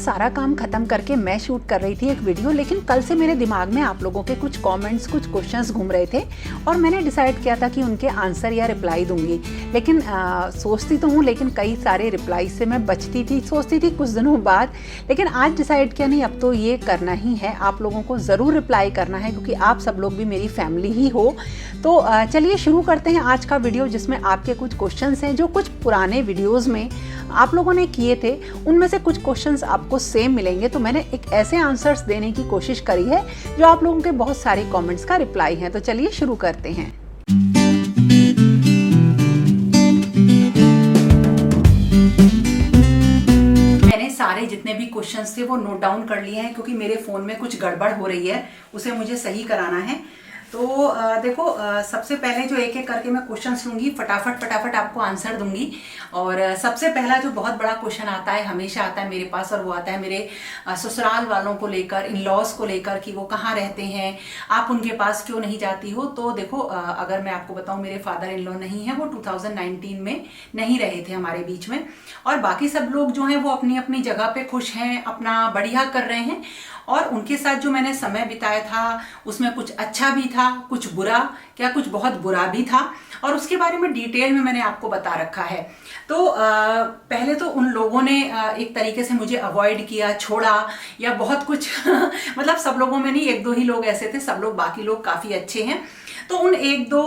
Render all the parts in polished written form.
सारा काम खत्म करके मैं शूट कर रही थी एक वीडियो, लेकिन कल से मेरे दिमाग में आप लोगों के कुछ कमेंट्स, कुछ क्वेश्चंस घूम रहे थे और मैंने डिसाइड किया था कि उनके आंसर या रिप्लाई दूंगी। लेकिन सोचती तो हूँ, लेकिन कई सारे रिप्लाई से मैं बचती थी, सोचती थी कुछ दिनों बाद, लेकिन आज डिसाइड किया नहीं, अब तो ये करना ही है, आप लोगों को ज़रूर रिप्लाई करना है क्योंकि आप सब लोग भी मेरी फैमिली ही हो। तो चलिए शुरू करते हैं आज का वीडियो, जिसमें आपके कुछ क्वेश्चंस हैं जो कुछ पुराने वीडियोज़ में आप लोगों ने किए थे। उनमें से कुछ क्वेश्चंस आपको सेम मिलेंगे, तो मैंने एक ऐसे आंसर्स देने की कोशिश करी है जो आप लोगों के बहुत सारे कमेंट्स का रिप्लाई है। तो चलिए शुरू करते हैं। मैंने सारे जितने भी क्वेश्चंस थे वो नोट डाउन कर लिए हैं क्योंकि मेरे फ़ोन में कुछ गड़बड़ हो रही है, उसे मुझे सही कराना है। तो देखो, सबसे पहले जो एक एक करके मैं क्वेश्चंस लूँगी, फटाफट आपको आंसर दूंगी। और सबसे पहला जो बहुत बड़ा क्वेश्चन आता है, हमेशा आता है मेरे पास, और वो आता है मेरे ससुराल वालों को लेकर, इन लॉज को लेकर कि वो कहाँ रहते हैं, आप उनके पास क्यों नहीं जाती हो। तो देखो, अगर मैं आपको बताऊँ, मेरे फादर इन लॉ नहीं है, वो 2019 में नहीं रहे थे हमारे बीच में, और बाकी सब लोग जो हैं वो अपनी अपनी जगह पे खुश हैं, अपना बढ़िया कर रहे हैं। और उनके साथ जो मैंने समय बिताया था उसमें कुछ अच्छा भी था, कुछ बुरा, क्या कुछ बहुत बुरा भी था, और उसके बारे में डिटेल में मैंने आपको बता रखा है। तो पहले तो उन लोगों ने एक तरीके से मुझे अवॉइड किया, छोड़ा, या बहुत कुछ मतलब सब लोगों में नहीं, एक दो ही लोग ऐसे थे, सब लोग, बाकी लोग काफ़ी अच्छे हैं। तो उन एक दो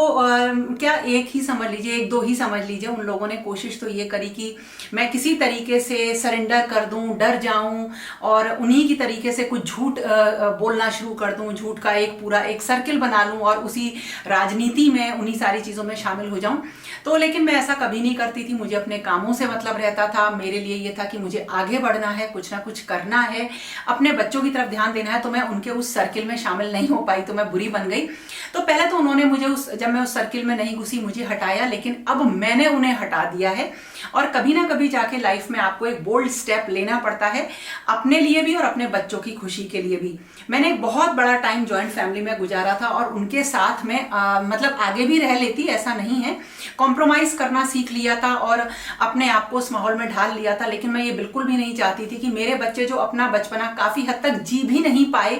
क्या एक ही समझ लीजिए, एक दो ही समझ लीजिए, उन लोगों ने कोशिश तो ये करी कि मैं किसी तरीके से सरेंडर कर दूं, डर जाऊं, और उन्हीं की तरीके से कुछ झूठ बोलना शुरू कर दूं, झूठ का एक पूरा एक सर्किल बना लूं और उसी राजनीति में, उन्हीं सारी चीज़ों में शामिल हो जाऊं। तो लेकिन मैं ऐसा कभी नहीं करती थी, मुझे अपने कामों से मतलब रहता था। मेरे लिए ये था कि मुझे आगे बढ़ना है, कुछ ना कुछ करना है, अपने बच्चों की तरफ ध्यान देना है। तो मैं उनके उस सर्किल में शामिल नहीं हो पाई, तो मैं बुरी बन गई। तो पहले तो उन्होंने मुझे जब मैं उस सर्किल में नहीं घुसी, मुझे हटाया, लेकिन अब मैंने उन्हें हटा दिया है। और कभी ना कभी जाके लाइफ में आपको एक बोल्ड स्टेप लेना पड़ता है, अपने लिए भी और अपने बच्चों की खुशी के लिए भी। मैंने एक बहुत बड़ा टाइम जॉइंट फैमिली में गुजारा था और उनके साथ में मतलब आगे भी रह लेती, ऐसा नहीं है, कॉम्प्रोमाइज करना सीख लिया था और अपने आप को उस माहौल में ढाल लिया था। लेकिन मैं ये बिल्कुल भी नहीं चाहती थी कि मेरे बच्चे जो अपना बचपना काफी हद तक जी भी नहीं पाए,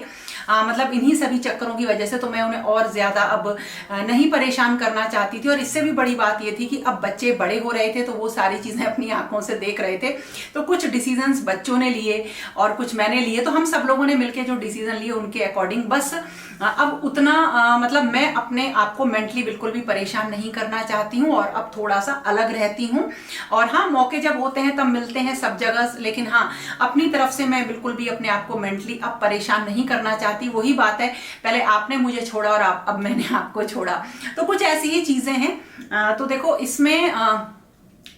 मतलब इन्हीं सभी चक्करों की वजह से, तो मैं उन्हें और ज्यादा अब नहीं परेशान करना चाहती थी। और इससे भी बड़ी बात ये थी कि अब बच्चे बड़े हो रहे थे, तो वो सारी चीजें अपनी आंखों से देख रहे थे। तो कुछ डिसीजंस बच्चों ने लिए और कुछ मैंने लिए, तो हम सब लोगों ने मिलकर जो डिसीजन लिए उनके अकॉर्डिंग बस अब उतना मतलब मैं अपने आप को मेंटली बिल्कुल भी परेशान नहीं करना चाहती हूँ और अब थोड़ा सा अलग रहती हूँ। और हाँ, मौके जब होते हैं तब मिलते हैं सब जगह, लेकिन हाँ, अपनी तरफ से मैं बिल्कुल भी अपने आप को मेंटली अब परेशान नहीं करना चाहती। वही बात है, पहले आपने मुझे छोड़ा और अब मैंने आपको छोड़ा, तो कुछ ऐसी ही चीजें हैं। तो देखो, इसमें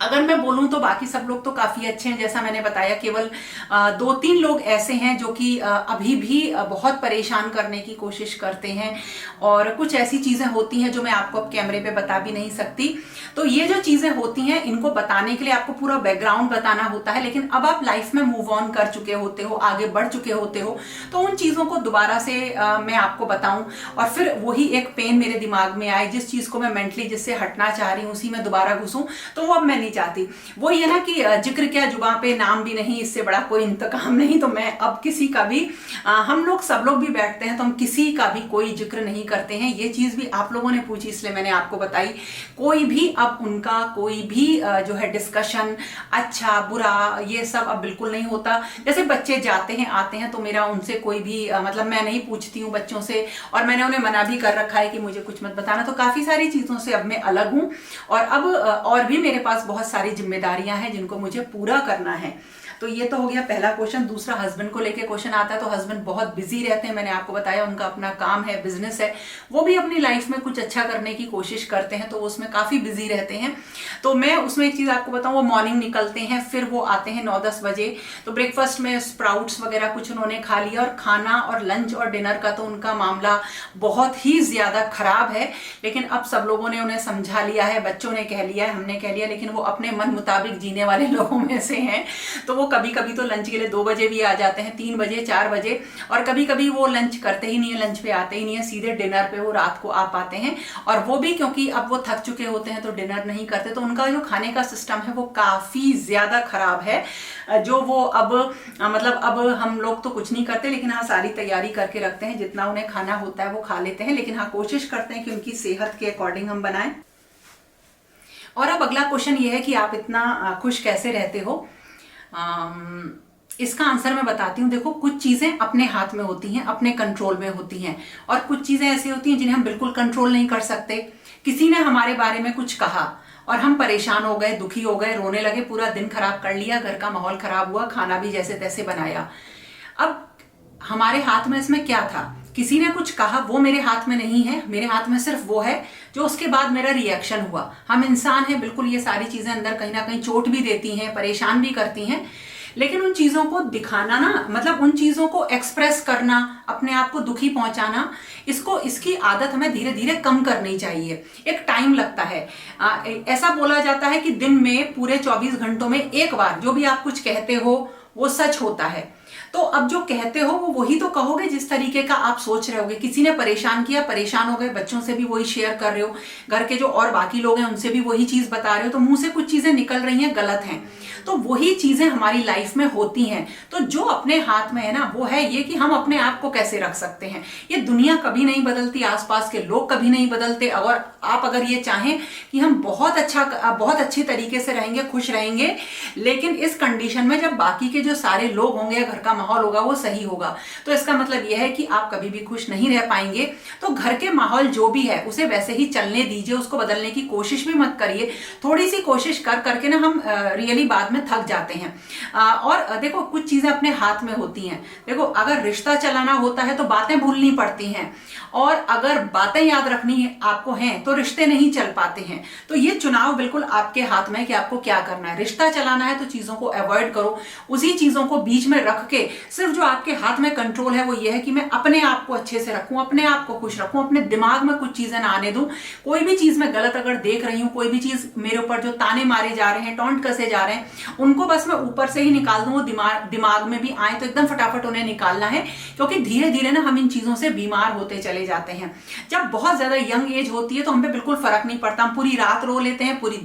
अगर मैं बोलूं तो बाकी सब लोग तो काफी अच्छे हैं, जैसा मैंने बताया। केवल 2-3 लोग ऐसे हैं जो कि अभी भी बहुत परेशान करने की कोशिश करते हैं, और कुछ ऐसी चीजें होती हैं जो मैं आपको अब कैमरे पे बता भी नहीं सकती। तो ये जो चीजें होती हैं, इनको बताने के लिए आपको पूरा बैकग्राउंड बताना होता है, लेकिन अब आप लाइफ में मूव ऑन कर चुके होते हो, आगे बढ़ चुके होते हो, तो उन चीजों को दोबारा से मैं आपको बताऊं और फिर वही एक पेन मेरे दिमाग में आए, जिस चीज को मैं मेंटली जिससे हटना चाह रही हूँ उसी में दोबारा घुसूं, तो वो अब मैं नहीं चाहती। वो ये ना कि जिक्र क्या जुबां पे, नाम भी नहीं, इससे बड़ा कोई इंतकाम नहीं। तो मैं अब किसी का भी, हम लोग सब लोग भी बैठते हैं तो हम किसी का भी कोई जिक्र नहीं करते हैं। ये चीज भी आप लोगों ने पूछी इसलिए मैंने आपको बताई। कोई भी अब उनका कोई भी जो है डिस्कशन, अच्छा बुरा, ये सब अब बिल्कुल नहीं होता। जैसे बच्चे जाते हैं आते हैं तो मेरा उनसे कोई भी मतलब मैं नहीं पूछती हूँ बच्चों से, और मैंने उन्हें मना भी कर रखा है कि मुझे कुछ मत बताना। तो काफी सारी चीजों से अब मैं अलग हूँ और अब और भी मेरे पास बहुत सारी जिम्मेदारियां हैं जिनको मुझे पूरा करना है। तो ये तो हो गया पहला क्वेश्चन। दूसरा, हस्बैंड को लेके क्वेश्चन आता है, तो हस्बैंड बहुत बिजी रहते हैं, मैंने आपको बताया, उनका अपना काम है, बिजनेस है, वो भी अपनी लाइफ में कुछ अच्छा करने की कोशिश करते हैं, तो वो उसमें काफी बिजी रहते हैं। तो मैं उसमें एक चीज आपको बताऊं, वो मॉर्निंग निकलते हैं, फिर वो आते हैं 9-10 बजे। तो ब्रेकफास्ट में स्प्राउट्स वगैरह कुछ उन्होंने खा लिया, और खाना और लंच और डिनर का तो उनका मामला बहुत ही ज्यादा खराब है। लेकिन अब सब लोगों ने उन्हें समझा लिया है, बच्चों ने कह लिया है, हमने कह लिया, लेकिन वो अपने मन मुताबिक जीने वाले लोगों में से हैं। तो वो कभी कभी तो लंच के लिए 2 बजे भी आ जाते हैं, 3 बजे, 4 बजे, और कभी कभी वो लंच करते ही नहीं है, लंच पे आते ही नहीं है, सीधे डिनर पे वो रात को आ पाते हैं। और वो भी क्योंकि अब वो थक चुके होते हैं तो डिनर नहीं करते, तो उनका जो खाने का सिस्टम है वो काफी ज्यादा खराब है। जो वो अब मतलब अब हम लोग तो कुछ नहीं करते, लेकिन हाँ सारी तैयारी करके रखते हैं, जितना उन्हें खाना होता है वो खा लेते हैं, लेकिन हाँ कोशिश करते हैं कि उनकी सेहत के अकॉर्डिंग हम बनाएं। और अब अगला क्वेश्चन ये है कि आप इतना खुश कैसे रहते हो। इसका आंसर मैं बताती हूँ। देखो, कुछ चीजें अपने हाथ में होती हैं, अपने कंट्रोल में होती हैं, और कुछ चीजें ऐसी होती हैं जिन्हें हम बिल्कुल कंट्रोल नहीं कर सकते। किसी ने हमारे बारे में कुछ कहा और हम परेशान हो गए, दुखी हो गए, रोने लगे, पूरा दिन खराब कर लिया, घर का माहौल खराब हुआ, खाना भी जैसे तैसे बनाया। अब हमारे हाथ में इसमें क्या था? किसी ने कुछ कहा, वो मेरे हाथ में नहीं है, मेरे हाथ में सिर्फ वो है जो उसके बाद मेरा रिएक्शन हुआ। हम इंसान हैं, बिल्कुल ये सारी चीजें अंदर कहीं ना कहीं चोट भी देती हैं, परेशान भी करती हैं, लेकिन उन चीजों को दिखाना ना, मतलब उन चीजों को एक्सप्रेस करना, अपने आप को दुखी पहुंचाना, इसकी आदत हमें धीरे धीरे कम करनी चाहिए। एक टाइम लगता है। ऐसा बोला जाता है कि दिन में पूरे 24 घंटों में एक बार जो भी आप कुछ कहते हो वो सच होता है। तो अब जो कहते हो वो वही तो कहोगे जिस तरीके का आप सोच रहे होगे। किसी ने परेशान किया, परेशान हो गए, बच्चों से भी वही शेयर कर रहे हो, घर के जो और बाकी लोग हैं उनसे भी वही चीज बता रहे हो, तो मुंह से कुछ चीजें निकल रही हैं, गलत हैं, तो वही चीजें हमारी लाइफ में होती हैं। तो जो अपने हाथ में है ना, वो है ये कि हम अपने आप को कैसे रख सकते हैं। ये दुनिया कभी नहीं बदलती, आसपास के लोग कभी नहीं बदलते, और आप अगर ये चाहें कि हम बहुत अच्छे तरीके से रहेंगे, खुश रहेंगे, लेकिन इस कंडीशन में जब बाकी के जो सारे लोग होंगे, घर का माहौल होगा वो सही होगा, तो इसका मतलब यह है कि आप कभी भी खुश नहीं रह पाएंगे। तो घर के माहौल जो भी है उसे वैसे ही चलने दीजिए, उसको बदलने की कोशिश भी मत करिए। थोड़ी सी कोशिश कर करके ना हम रियली बाद में थक जाते हैं। और देखो, कुछ चीजें अपने हाथ में होती हैं। देखो, अगर रिश्ता चलाना होता है तो बातें भूलनी पड़ती हैं, और अगर बातें याद रखनी है आपको हैं तो रिश्ते नहीं चल पाते हैं। तो ये चुनाव बिल्कुल आपके हाथ में है कि आपको क्या करना है। रिश्ता चलाना है तो चीजों को अवॉइड करो, उसी चीजों को बीच में रख के सिर्फ जो आपके हाथ में कंट्रोल है वो ये है कि मैं अपने आप को अच्छे से रखूं, अपने आप को खुश रखूं, अपने दिमाग में कुछ चीजें ना आने दूं। कोई भी चीज मैं गलत अगर देख रही हूं, कोई भी चीज मेरे ऊपर जो ताने मारे जा रहे हैं, टॉन्ट कसे जा रहे हैं, उनको बस मैं ऊपर से ही निकाल दूं। वो दिमाग में भी आए तो एकदम फटाफट उन्हें निकालना है, क्योंकि धीरे धीरे ना हम इन चीजों से बीमार होते चले जाते हैं। जब बहुत ज्यादा यंग एज होती है तो हम पे बिल्कुल फर्क नहीं पड़ता, हम पूरी रात रो लेते हैं, पूरी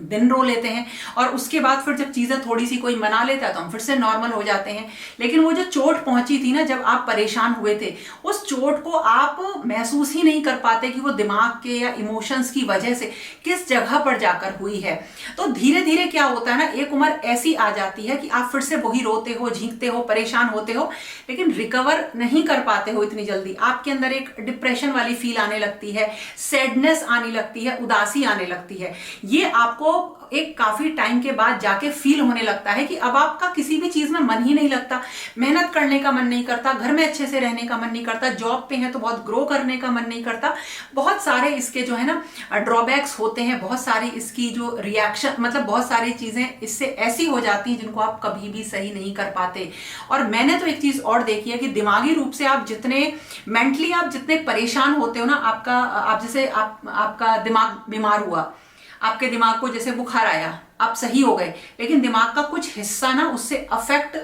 दिन रो लेते हैं, और उसके बाद फिर जब चीजें थोड़ी सी कोई मना लेता है तो हम फिर से नॉर्मल हो जाते हैं। लेकिन वो जो चोट पहुंची थी ना, जब आप परेशान हुए थे, उस चोट को आप महसूस ही नहीं कर पाते कि वो दिमाग के या इमोशंस की वजह से किस जगह पर जाकर हुई है। तो धीरे धीरे क्या होता है ना, एक उम्र ऐसी आ जाती है कि आप फिर से वही रोते हो, झींकते हो, परेशान होते हो, लेकिन रिकवर नहीं कर पाते हो इतनी जल्दी। आपके अंदर एक डिप्रेशन वाली फील आने लगती है, सैडनेस आने लगती है, उदासी आने लगती है। ये आपको एक काफी टाइम के बाद जाके फील होने लगता है कि अब आपका किसी भी चीज में मन ही नहीं लगता, मेहनत करने का मन नहीं करता, घर में अच्छे से रहने का मन नहीं करता, जॉब पे है तो बहुत ग्रो करने का मन नहीं करता। बहुत सारे इसके जो है ना ड्रॉबैक्स होते हैं, बहुत सारी इसकी जो रिएक्शन, मतलब बहुत सारी चीजें इससे ऐसी हो जाती हैं जिनको आप कभी भी सही नहीं कर पाते। और मैंने तो एक चीज और देखी है कि दिमागी रूप से आप जितने मेंटली आप जितने परेशान होते हो ना, आपका दिमाग बीमार हुआ, आपके दिमाग को जैसे बुखार आया, आप सही हो गए, लेकिन दिमाग का कुछ हिस्सा ना उससे अफेक्ट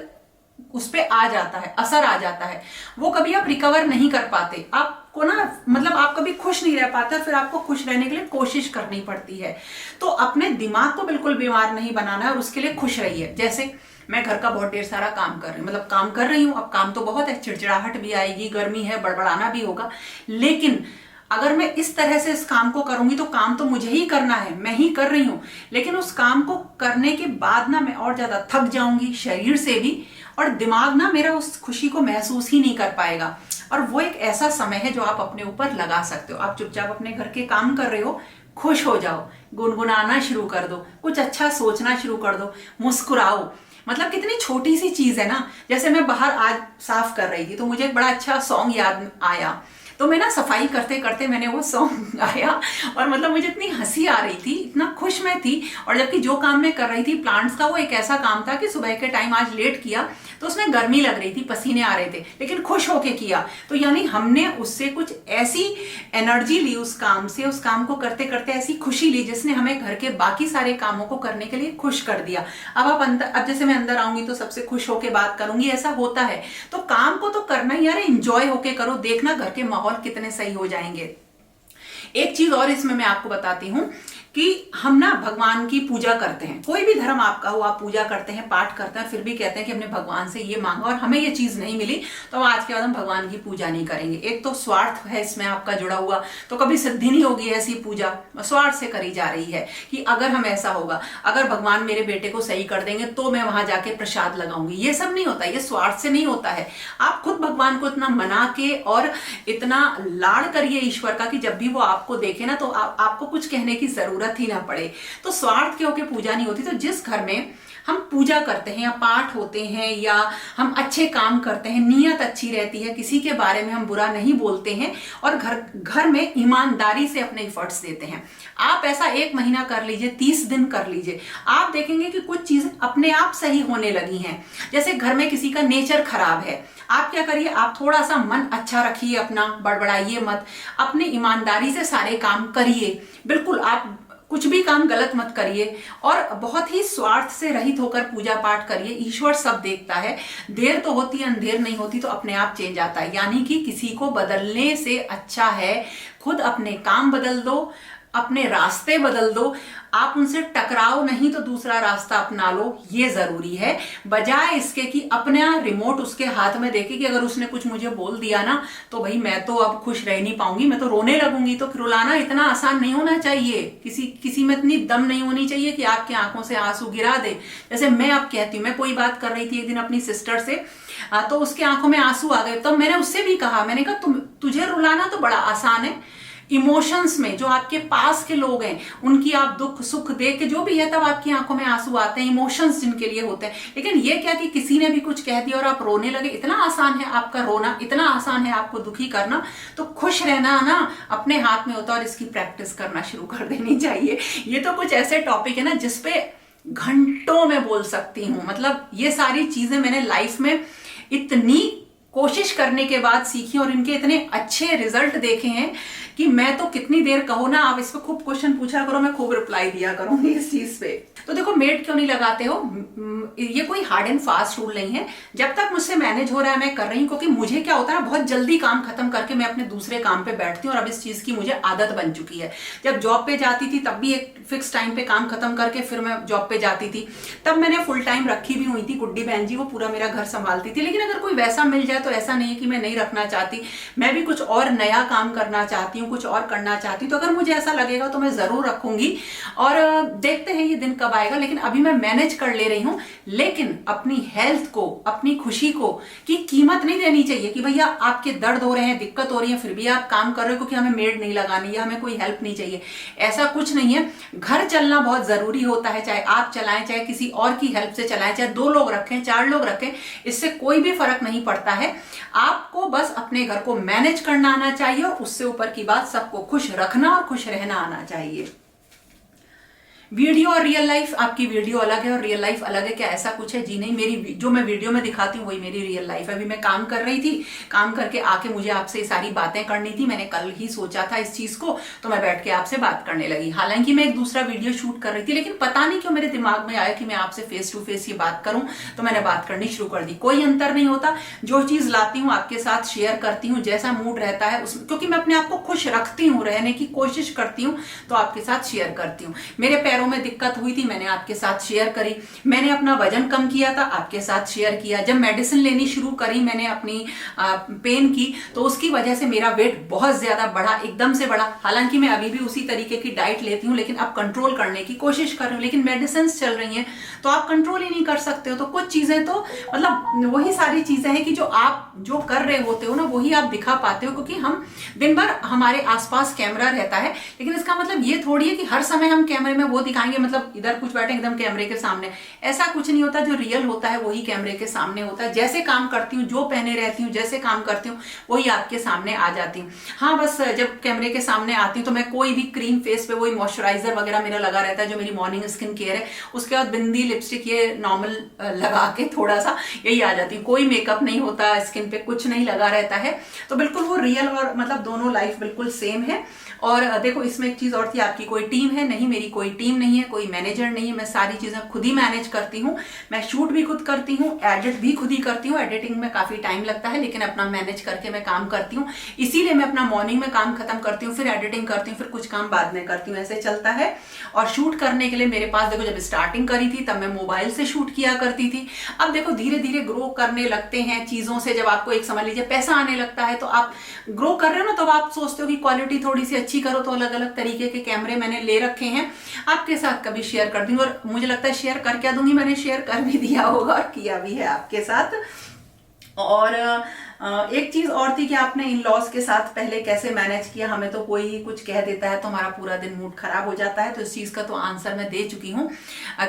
उस पे आ जाता है, असर आ जाता है, वो कभी आप रिकवर नहीं कर पाते। आपको ना, मतलब आप कभी खुश नहीं रह पाते, फिर आपको खुश रहने के लिए कोशिश करनी पड़ती है। तो अपने दिमाग को बिल्कुल बीमार नहीं बनाना है, और उसके लिए खुश रहिए। जैसे मैं घर का बहुत ढेर सारा काम कर रही हूँ, मतलब काम कर रही हूँ, अब काम तो बहुत है, चिड़चिड़ाहट भी आएगी, गर्मी है, बड़बड़ाना भी होगा, लेकिन अगर मैं इस तरह से इस काम को करूंगी तो काम तो मुझे ही करना है, मैं ही कर रही हूं, लेकिन उस काम को करने के बाद ना मैं और ज्यादा थक जाऊंगी, शरीर से भी, और दिमाग ना मेरा उस खुशी को महसूस ही नहीं कर पाएगा। और वो एक ऐसा समय है जो आप अपने ऊपर लगा सकते हो। आप चुपचाप अपने घर के काम कर रहे हो, खुश हो जाओ, गुनगुनाना शुरू कर दो, कुछ अच्छा सोचना शुरू कर दो, मुस्कुराओ। मतलब कितनी छोटी सी चीज है ना। जैसे मैं बाहर आज साफ कर रही थी तो मुझे एक बड़ा अच्छा सॉन्ग याद आया, तो मैं ना सफाई करते करते मैंने वो सॉन्ग गाया और मतलब मुझे इतनी हंसी आ रही थी, इतना खुश मैं थी। और जबकि जो काम मैं कर रही थी प्लांट्स का, वो एक ऐसा काम था कि सुबह के टाइम आज लेट किया तो उसमें गर्मी लग रही थी, पसीने आ रहे थे, लेकिन खुश होके किया। तो यानी हमने उससे कुछ ऐसी एनर्जी ली उस काम से, उस काम को करते करते ऐसी खुशी ली जिसने हमें घर के बाकी सारे कामों को करने के लिए खुश कर दिया। अब जैसे मैं अंदर आऊंगी तो सबसे खुश होके बात करूंगी, ऐसा होता है। तो काम को तो करना ही यार, एंजॉय होके करो, देखना घर के माहौल कितने सही हो जाएंगे। एक चीज और इसमें मैं आपको बताती हूं कि हम ना भगवान की पूजा करते हैं, कोई भी धर्म आपका हो, आप पूजा करते हैं, पाठ करते हैं, फिर भी कहते हैं कि हमने भगवान से ये मांगा और हमें ये चीज नहीं मिली, तो आज के बाद हम भगवान की पूजा नहीं करेंगे। एक तो स्वार्थ है इसमें आपका जुड़ा हुआ, तो कभी सिद्धि नहीं होगी ऐसी पूजा, स्वार्थ से करी जा रही है कि अगर हम ऐसा होगा, अगर भगवान मेरे बेटे को सही कर देंगे तो मैं वहां जाके प्रसाद लगाऊंगी। ये सब नहीं होता, ये स्वार्थ से नहीं होता है। आप खुद भगवान को इतना मना के और इतना लाड़ करिए ईश्वर का कि जब भी वो आपको देखे ना तो आपको कुछ कहने की जरूरत ही ना पड़े। तो स्वार्थ के होके पूजा नहीं होती। तो जिस घर में हम पूजा करते हैं या पाठ होते हैं या हम अच्छे काम करते हैं, नीयत अच्छी रहती है, किसी के बारे में हम बुरा नहीं बोलते हैं और घर में ईमानदारी से अपने एफर्ट्स देते हैं, आप ऐसा 1 महीना कर लीजिए, 30 दिन कर लीजिए, आप देखेंगे कि कुछ चीजें अपने आप सही होने लगी हैं। जैसे घर में किसी का नेचर खराब है, आप क्या करिए, आप थोड़ा सा मन अच्छा रखिए, अपना बड़बड़ाइए मत, अपनी ईमानदारी से सारे काम करिए, बिल्कुल आप कुछ भी काम गलत मत करिए और बहुत ही स्वार्थ से रहित होकर पूजा पाठ करिए। ईश्वर सब देखता है, देर तो होती है, अंधेर नहीं होती, तो अपने आप चेंज आता है। यानी कि किसी को बदलने से अच्छा है खुद अपने काम बदल दो, अपने रास्ते बदल दो, आप उनसे टकराओ नहीं तो दूसरा रास्ता अपना लो, ये जरूरी है। बजाय इसके कि अपने रिमोट उसके हाथ में देके कि अगर उसने कुछ मुझे बोल दिया ना तो भाई मैं तो अब खुश रह नहीं पाऊंगी, मैं तो रोने लगूंगी। तो रुलाना इतना आसान नहीं होना चाहिए, किसी में इतनी दम नहीं होनी चाहिए कि आपकी आंखों से आंसू गिरा दे। जैसे मैं अब कहती हूँ, मैं कोई बात कर रही थी एक दिन अपनी सिस्टर से, तो उसके आंखों में आंसू आ गए। तो मैंने उससे भी कहा, मैंने कहा तुझे रुलाना तो बड़ा आसान है, इमोशंस में जो आपके पास के लोग हैं उनकी आप दुख सुख देख के जो भी है तब आपकी आंखों में आंसू आते हैं, इमोशंस जिनके लिए होते हैं। लेकिन ये क्या कि किसी ने भी कुछ कह दिया और आप रोने लगे, इतना आसान है आपका रोना, इतना आसान है आपको दुखी करना। तो खुश रहना ना अपने हाथ में होता है और इसकी प्रैक्टिस करना शुरू कर देनी चाहिए। ये तो कुछ ऐसे टॉपिक है ना जिसपे घंटों में बोल सकती हूँ। मतलब ये सारी चीजें मैंने लाइफ में इतनी कोशिश करने के बाद सीखी और इनके इतने अच्छे रिजल्ट देखे हैं कि मैं तो कितनी देर कहो ना, आप इस पे खूब क्वेश्चन पूछा करो, मैं खूब रिप्लाई दिया करूंगी इस चीज पे। तो देखो मेड क्यों नहीं लगाते हो, ये कोई हार्ड एंड फास्ट रूल नहीं है, जब तक मुझसे मैनेज हो रहा है मैं कर रही हूँ। क्योंकि मुझे क्या होता है, बहुत जल्दी काम खत्म करके मैं अपने दूसरे काम पे बैठती हूँ और अब इस चीज की मुझे आदत बन चुकी है। जब जॉब पे जाती थी तब भी एक फिक्स टाइम पे काम खत्म करके फिर मैं जॉब पे जाती थी, तब मैंने फुल टाइम रखी भी हुई थी, गुड्डी बहन जी वो पूरा मेरा घर संभालती थी। लेकिन अगर कोई वैसा मिल जाए तो ऐसा नहीं है कि मैं नहीं रखना चाहती, मैं भी कुछ और नया काम करना चाहती हूँ, कुछ और करना चाहती हूँ। तो अगर मुझे ऐसा लगेगा तो मैं जरूर रखूंगी और देखते हैं ये दिन कब आएगा। लेकिन अभी मैं मैनेज कर ले रही हूँ। लेकिन अपनी हेल्थ को, अपनी खुशी को की कीमत नहीं देनी चाहिए कि भैया आपके दर्द हो रहे हैं, दिक्कत हो रही है, फिर भी आप काम कर रहे हो क्योंकि हमें मेड नहीं लगानी या हमें कोई हेल्प नहीं चाहिए। ऐसा कुछ नहीं है। घर चलना बहुत जरूरी होता है, चाहे आप चलाएं चाहे किसी और की हेल्प से चलाएं, चाहे 2 लोग रखें 4 लोग रखें, इससे कोई भी फर्क नहीं पड़ता है। आपको बस अपने घर को मैनेज करना आना चाहिए और उससे ऊपर की बात सबको खुश रखना और खुश रहना आना चाहिए। वीडियो और रियल लाइफ, आपकी वीडियो अलग है और रियल लाइफ अलग है क्या? ऐसा कुछ है? जी नहीं, मेरी जो मैं वीडियो में दिखाती हूँ वही मेरी रियल लाइफ है। अभी मैं काम कर रही थी, काम करके आके मुझे आपसे सारी बातें करनी थी, मैंने कल ही सोचा था इस चीज को, तो मैं बैठ के आपसे बात करने लगी। हालांकि मैं एक दूसरा वीडियो शूट कर रही थी, लेकिन पता नहीं क्यों मेरे दिमाग में आया कि मैं आपसे फेस टू फेस ये बात करूं, तो मैंने बात करनी शुरू कर दी। कोई अंतर नहीं होता, जो चीज लाती हूँ आपके साथ शेयर करती हूँ, जैसा मूड रहता है उसमें, क्योंकि मैं अपने आप को खुश रखती हूँ, रहने की कोशिश करती हूँ, तो आपके साथ शेयर करती हूँ। मेरे पैरों में दिक्कत हुई थी, मैंने आपके साथ शेयर करी। मैंने अपना वजन कम किया था, आपके साथ शेयर किया। जब मेडिसिन लेनी शुरू करी मैंने अपनी पेन की, तो उसकी वजह से मेरा वेट बहुत ज्यादा बढ़ा, एकदम से बढ़ा। हालांकि मैं अभी भी उसी तरीके की डाइट लेती हूँ, लेकिन अब कंट्रोल करने की कोशिश कर रही हूँ। लेकिन मेडिसिन चल रही हैं तो आप कंट्रोल ही नहीं कर सकते हो। तो कुछ चीजें तो मतलब वही सारी चीजें हैं कि जो आप जो कर रहे होते हो ना वही आप दिखा पाते हो, क्योंकि हम दिन भर हमारे आसपास कैमरा रहता है, लेकिन इसका मतलब ये थोड़ी है कि हर समय हम कैमरे में वो दिखाएंगे मतलब इधर कुछ बैठे एकदम कैमरे के सामने, ऐसा कुछ नहीं होता। जो रियल होता है वही कैमरे के सामने होता है। जैसे काम करती हूँ, जो पहने रहती हूँ, जैसे काम करती हूँ, वही आपके सामने आ जाती हूँ। हाँ, बस जब कैमरे के सामने आती हूँ तो मैं कोई भी क्रीम फेस पे, वही मॉइस्चराइजर वगैरह मेरा लगा रहता है जो मेरी मॉर्निंग स्किन केयर है। उसके बाद बिंदी, लिपस्टिक ये नॉर्मल लगा के थोड़ा सा यही आ जाती हूँ। कोई मेकअप नहीं होता, स्किन पे कुछ नहीं लगा रहता है। तो बिल्कुल वो रियल और मतलब दोनों लाइफ बिल्कुल सेम है। और देखो इसमें एक चीज और थी, आपकी कोई टीम है? नहीं, मेरी कोई टीम नहीं है, कोई मैनेजर नहीं है। मैं सारी चीजें खुद ही मैनेज करती हूँ। मैं शूट भी खुद करती हूँ, एडिट भी खुद ही करती हूँ। एडिटिंग में काफी टाइम लगता है, लेकिन अपना मैनेज करके मैं काम करती हूँ। इसीलिए मैं अपना मॉर्निंग में काम खत्म करती हूँ, फिर एडिटिंग करती हूँ, फिर कुछ काम बाद में करती हूँ, ऐसे चलता है। और शूट करने के लिए मेरे पास, देखो जब स्टार्टिंग करी थी तब मैं मोबाइल से शूट किया करती थी। अब देखो धीरे धीरे ग्रो करने लगते हैं चीजों से, जब आपको एक समझ लीजिए पैसा आने लगता है, तो आप ग्रो कर रहे हो ना, तो आप सोचते हो कि क्वालिटी थोड़ी सी अच्छी करो। तो अलग अलग तरीके के कैमरे मैंने ले रखे हैं, आपके साथ कभी शेयर कर दूंगी। और मुझे लगता है शेयर कर क्या दूंगी, मैंने शेयर कर भी दिया होगा और किया भी है आपके साथ। और एक चीज और थी कि आपने इन लॉज के साथ पहले कैसे मैनेज किया। हमें तो कोई कुछ कह देता है तो हमारा पूरा दिन मूड खराब हो जाता है, तो इस चीज का तो आंसर मैं दे चुकी हूँ।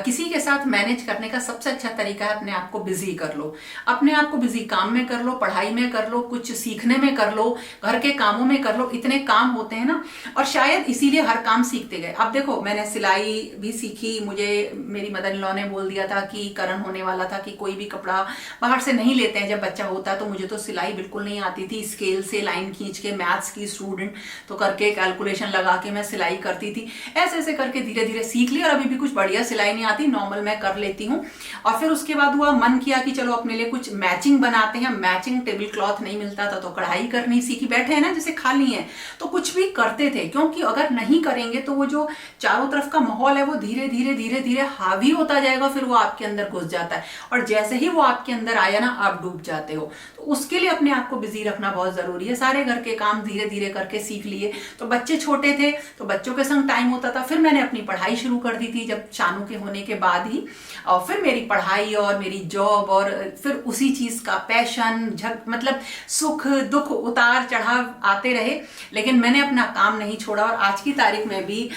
किसी के साथ मैनेज करने का सबसे अच्छा तरीका है अपने आप को बिजी कर लो। अपने आप को बिजी काम में कर लो, पढ़ाई में कर लो, कुछ सीखने में कर लो, घर के कामों में कर लो। इतने काम होते हैं ना, और शायद इसीलिए हर काम सीखते गए। अब देखो मैंने सिलाई भी सीखी, मुझे मेरी मदर इन लॉ ने बोल दिया था कि करण होने वाला था कि कोई भी कपड़ा बाहर से नहीं लेते हैं जब बच्चा होता है। तो मुझे तो सिलाई बिल्कुल नहीं आती थी, स्केल से लाइन खींच के, मैथ्स की स्टूडेंट तो करके कैलकुलेशन लगा के मैं सिलाई करती थी। ऐसे ऐसे करके धीरे धीरे सीख ली, और अभी भी कुछ बढ़िया सिलाई नहीं आती, नॉर्मल मैं कर लेती हूँ। और फिर उसके बाद हुआ मन किया कि चलो अपने लिए कुछ मैचिंग बनाते हैं। मैचिंग टेबल क्लॉथ नहीं मिलता था तो कढ़ाई करनी सीखी। बैठे हैं ना जैसे खाली है तो कुछ भी करते थे, क्योंकि अगर नहीं करेंगे तो वो जो चारों तरफ का माहौल है वो धीरे धीरे धीरे धीरे हावी होता जाएगा, फिर वो आपके अंदर घुस जाता है। और जैसे ही वो आपके अंदर आया ना, आप डूब जाते हो। तो उसके लिए अपने आप को बिजी रखना बहुत जरूरी है। सारे घर के काम धीरे धीरे करके सीख लिए। तो बच्चे छोटे थे तो बच्चों के संग टाइम होता था। फिर मैंने अपनी पढ़ाई शुरू कर दी थी जब शानू के होने के बाद ही। और फिर मेरी पढ़ाई और मेरी जॉब, और फिर उसी चीज का पैशन, मतलब सुख दुख उतार चढ़ाव आते रहे, लेकिन मैंने अपना काम नहीं छोड़ा। और आज की तारीख में भी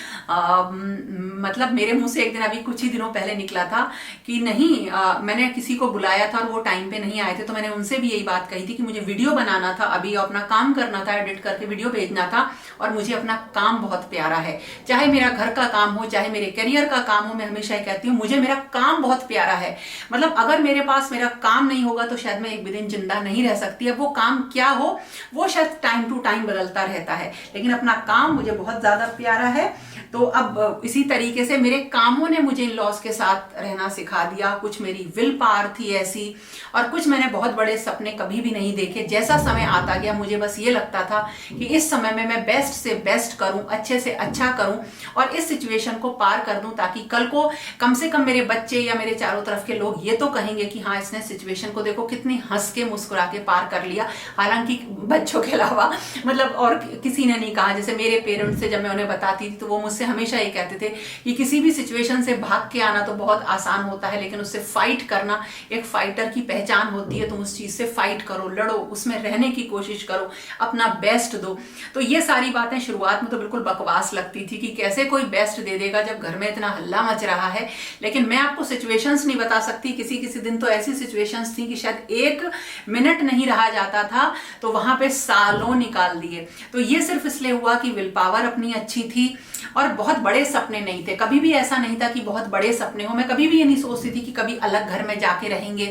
मतलब मेरे मुंह से एक दिन अभी कुछ ही दिनों पहले निकला था कि नहीं, मैंने किसी को बुलाया था और वो टाइम पे नहीं आए थे, तो मैंने उनसे भी यही बात कही थी कि मुझे वीडियो बनाना था, अभी अपना काम करना था, एडिट करके वीडियो भेजना था। और मुझे अपना काम बहुत प्यारा है, चाहे मेरा घर का काम हो, चाहे मेरे करियर का काम हो। मैं हमेशा कहती हूँ मुझे मेरा काम बहुत प्यारा है। मतलब अगर मेरे पास मेरा काम नहीं होगा तो शायद मैं एक भी दिन जिंदा नहीं रह सकती। अब वो काम क्या हो वो शायद टाइम टू टाइम बदलता रहता है, लेकिन अपना काम मुझे बहुत ज्यादा प्यारा है। तो अब इसी तरीके से मेरे कामों ने मुझे इन लॉज के साथ रहना सिखा दिया। कुछ मेरी विल पावर थी ऐसी, और कुछ मैंने बहुत बड़े सपने कभी भी नहीं देखे। जैसा समय आता गया मुझे बस ये लगता था कि इस समय में मैं बेस्ट से बेस्ट करूं, अच्छे से अच्छा करूं और इस सिचुएशन को पार कर दूं, ताकि कल को कम से कम मेरे बच्चे या मेरे चारों तरफ के लोग ये तो कहेंगे कि हाँ, इसने सिचुएशन को देखो कितनी हंस के मुस्कुरा के पार कर लिया। हालांकि बच्चों के अलावा मतलब और किसी ने नहीं कहा। जैसे मेरे पेरेंट्स से जब मैं उन्हें बताती थी तो वो मुझसे हमेशा ये कहते थे कि किसी भी सिचुएशन से भाग के आना तो बहुत आसान होता है, लेकिन उससे फाइट करना एक फाइटर की पहचान होती है। तुम उस चीज से फाइट करो, लड़ो, उसमें रहने की कोशिश करो, अपना बेस्ट दो। तो ये सारी बातें शुरुआत में तो बिल्कुल बकवास लगती थी कि कैसे कोई बेस्ट दे देगा जब घर में इतना हल्ला मच रहा है। लेकिन मैं आपको सिचुएशंस नहीं बता सकती। किसी किसी दिन तो ऐसी सिचुएशंस थी कि शायद 1 मिनट नहीं रहा जाता था, तो वहां पे सालों निकाल दिए। तो ये सिर्फ इसलिए हुआ कि विल पावर अपनी अच्छी थी और बहुत बड़े सपने नहीं थे। कभी भी ऐसा नहीं था कि बहुत बड़े सपने हो। मैं कभी भी ये नहीं सोचती थी कि कभी अलग घर में जाके रहेंगे।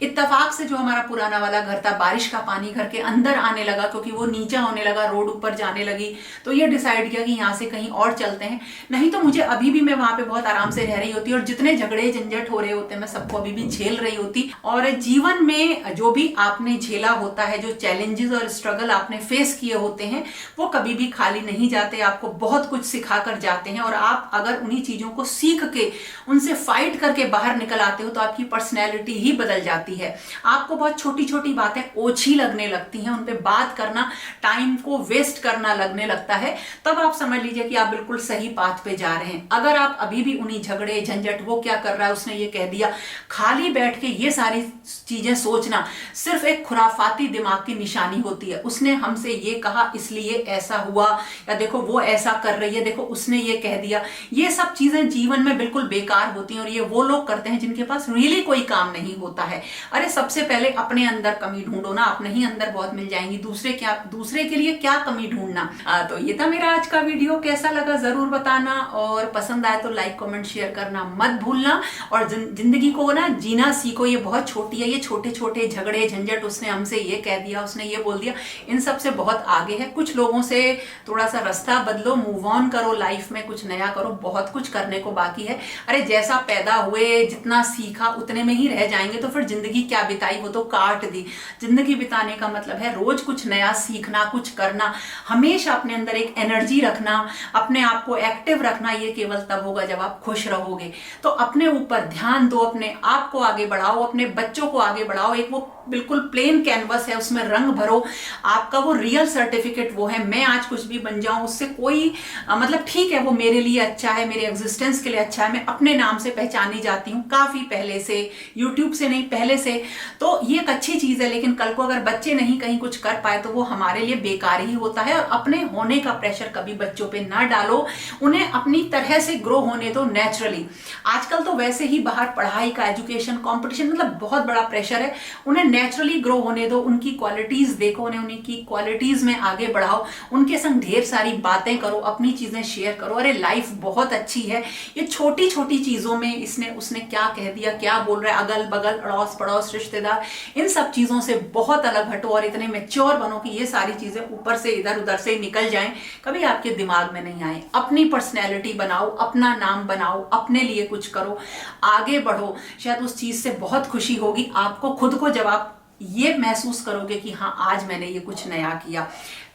इत्तेफाक से जो हमारा पुराना वाला घर था, बारिश का पानी घर के अंदर आने लगा क्योंकि वो नीचा होने लगा, रोड ऊपर जाने लगी, तो ये डिसाइड किया कि यहाँ से कहीं और चलते हैं। नहीं तो मुझे अभी भी मैं वहां पे बहुत आराम से रह रही होती और जितने झगड़े झंझट हो रहे होते मैं सबको अभी भी झेल रही होती। और जीवन में जो भी आपने झेला होता है, जो चैलेंजेस और स्ट्रगल आपने फेस किए होते हैं, वो कभी भी खाली नहीं जाते, आपको बहुत कुछ सिखा कर जाते हैं। और आप अगर उन्हीं चीजों को सीख के उनसे फाइट करके बाहर निकल आते हो तो आपकी पर्सनैलिटी ही बदल जाती है। आपको बहुत छोटी छोटी बातें ओछी लगने लगती हैं, उन पे बात करना टाइम को वेस्ट करना लगने लगता है, तब आप समझ लीजिए कि आप बिल्कुल सही पाथ पे जा रहे हैं। अगर आप अभी भी उन्हीं झगड़े झंझट, वो क्या कर रहा है, उसने ये कह दिया, खाली बैठ के ये सारी चीजें सोचना सिर्फ एक खुराफाती दिमाग की निशानी होती है। उसने हमसे ये कहा इसलिए ऐसा हुआ, या देखो वो ऐसा कर रही है, देखो उसने ये कह दिया, ये सब चीजें जीवन में बिल्कुल बेकार होती हैं और ये वो लोग करते हैं जिनके पास रियली कोई काम नहीं होता है। अरे सबसे पहले अपने अंदर कमी ढूंढो ना, अपने ही अंदर बहुत मिल जाएंगी, दूसरे के लिए क्या कमी ढूंढना। तो ये था मेरा आज का वीडियो, कैसा लगा जरूर बताना, और पसंद आए तो लाइक कमेंट शेयर करना मत भूलना। और जिंदगी को ना जीना सीखो, ये बहुत छोटी है, ये छोटे छोटे झगड़े झंझट, उसने हमसे ये कह दिया, उसने ये बोल दिया, इन सब से बहुत आगे है। कुछ लोगों से थोड़ा सा रास्ता बदलो, मूव ऑन करो, लाइफ में कुछ नया करो, बहुत कुछ करने को बाकी है। अरे जैसा पैदा हुए, जितना सीखा उतने में ही रह जाएंगे तो फिर जिंदगी क्या बिताई, वो तो काट दी। जिंदगी बिताने का मतलब है रोज कुछ नया सीखना, कुछ करना, हमेशा अपने अंदर एक एनर्जी रखना, अपने आप को एक्टिव रखना। ये केवल तब होगा जब आप खुश रहोगे। तो अपने ऊपर ध्यान दो, अपने आप को आगे बढ़ाओ, अपने बच्चों को आगे बढ़ाओ। एक वो बिल्कुल प्लेन कैनवस है, उसमें रंग भरो, आपका वो रियल सर्टिफिकेट वो है। मैं आज कुछ भी बन जाऊं उससे कोई मतलब ठीक है, वो मेरे लिए अच्छा है, मेरे एग्जिस्टेंस के लिए अच्छा है, मैं अपने नाम से पहचानी जाती हूँ काफी पहले से, यूट्यूब से नहीं पहले से। तो ये एक अच्छी चीज है, लेकिन कल को अगर बच्चे नहीं कहीं कुछ कर पाए तो वो हमारे लिए बेकार ही होता है। और अपने होने का प्रेशर कभी बच्चों पे ना डालो, उन्हें अपनी तरह से ग्रो होने दो नेचुरली। आजकल तो वैसे ही बाहर पढ़ाई का, एजुकेशन, कॉम्पिटिशन, मतलब बहुत बड़ा प्रेशर है, उन्हें नेचुरली ग्रो होने दो। उनकी क्वालिटीज देखो, उन्हें उनकी क्वालिटीज में आगे बढ़ाओ, उनके संग ढेर सारी बातें करो, अपनी चीजें शेयर करो। अरे लाइफ बहुत अच्छी है, ये छोटी छोटी चीजों में उसने क्या कह दिया, क्या बोल रहा है, अगल बगल, अड़ोस पड़ोस, रिश्तेदार, इन सब चीजों से बहुत अलग हटो और इतने मैच्योर बनो कि ये सारी चीजें ऊपर से इधर उधर से निकल जाएं, कभी आपके दिमाग में नहीं आए। अपनी पर्सनैलिटी बनाओ, अपना नाम बनाओ, अपने लिए कुछ करो, आगे बढ़ो। शायद उस चीज से बहुत खुशी होगी आपको खुद को, जब आप ये महसूस करोगे कि हाँ आज मैंने ये कुछ नया किया।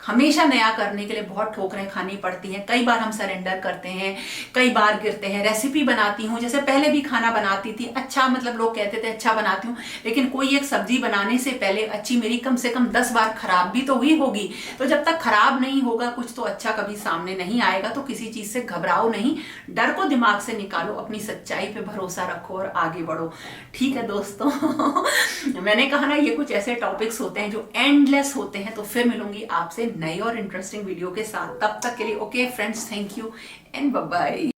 हमेशा नया करने के लिए बहुत ठोकरें खानी पड़ती हैं, कई बार हम सरेंडर करते हैं, कई बार गिरते हैं। रेसिपी बनाती हूँ, जैसे पहले भी खाना बनाती थी, अच्छा मतलब लोग कहते थे अच्छा बनाती हूँ, लेकिन कोई एक सब्जी बनाने से पहले अच्छी मेरी कम से कम 10 बार खराब भी तो हुई होगी। तो जब तक खराब नहीं होगा कुछ तो अच्छा कभी सामने नहीं आएगा। तो किसी चीज से घबराओ नहीं, डर को दिमाग से निकालो, अपनी सच्चाई पे भरोसा रखो और आगे बढ़ो। ठीक है दोस्तों मैंने कहा ना ये कुछ ऐसे टॉपिक्स होते हैं जो एंडलेस होते हैं। तो फिर मिलूंगी आपसे नई और इंटरेस्टिंग वीडियो के साथ, तब तक के लिए okay friends, thank you and bye bye.